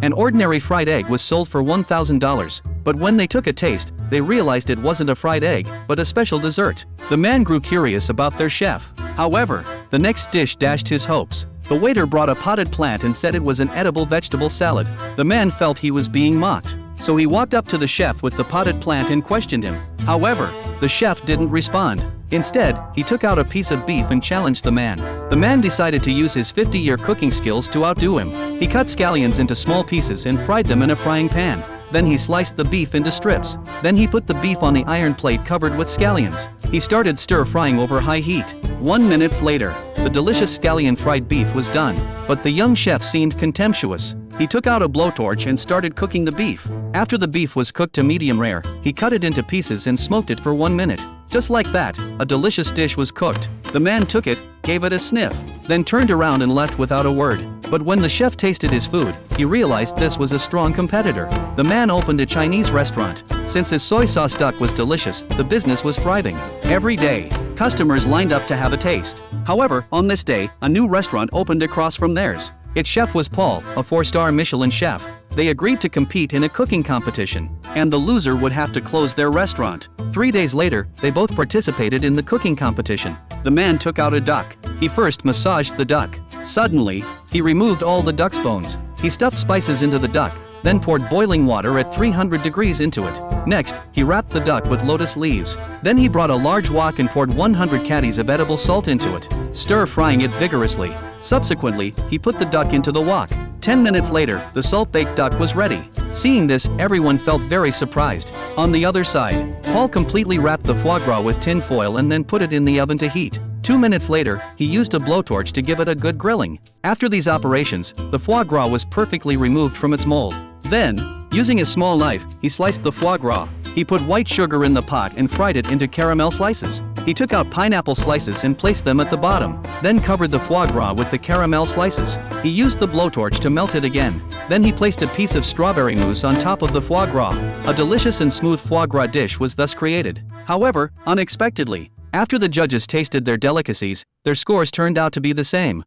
An ordinary fried egg was sold for $1,000, but when they took a taste, they realized it wasn't a fried egg, but a special dessert. The man grew curious about their chef. However, the next dish dashed his hopes. The waiter brought a potted plant and said it was an edible vegetable salad. The man felt he was being mocked, so he walked up to the chef with the potted plant and questioned him. However, the chef didn't respond. Instead, he took out a piece of beef and challenged the man. The man decided to use his 50-year cooking skills to outdo him. He cut scallions into small pieces and fried them in a frying pan. Then he sliced the beef into strips. Then he put the beef on the iron plate covered with scallions. He started stir-frying over high heat. 1 minute later, the delicious scallion fried beef was done, but the young chef seemed contemptuous. He took out a blowtorch and started cooking the beef. After the beef was cooked to medium rare, he cut it into pieces and smoked it for 1 minute. Just like that, a delicious dish was cooked. The man took it, gave it a sniff, then turned around and left without a word. But when the chef tasted his food, he realized this was a strong competitor. The man opened a Chinese restaurant. Since his soy sauce duck was delicious, the business was thriving. Every day, customers lined up to have a taste. However, on this day, a new restaurant opened across from theirs. Its chef was Paul, a 4-star Michelin chef. They agreed to compete in a cooking competition, and the loser would have to close their restaurant. 3 days later, they both participated in the cooking competition. The man took out a duck. He first massaged the duck. Suddenly, he removed all the duck's bones. He stuffed spices into the duck, then poured boiling water at 300 degrees into it. Next, he wrapped the duck with lotus leaves. Then he brought a large wok and poured 100 caddies of edible salt into it, stir-frying it vigorously. Subsequently, he put the duck into the wok. 10 minutes later, the salt-baked duck was ready. Seeing this, everyone felt very surprised. On the other side, Paul completely wrapped the foie gras with tin foil and then put it in the oven to heat. 2 minutes later, he used a blowtorch to give it a good grilling. After these operations, the foie gras was perfectly removed from its mold. Then, using a small knife, he sliced the foie gras. He put white sugar in the pot and fried it into caramel slices. He took out pineapple slices and placed them at the bottom, then covered the foie gras with the caramel slices. He used the blowtorch to melt it again. Then he placed a piece of strawberry mousse on top of the foie gras. A delicious and smooth foie gras dish was thus created. However, unexpectedly, after the judges tasted their delicacies, their scores turned out to be the same.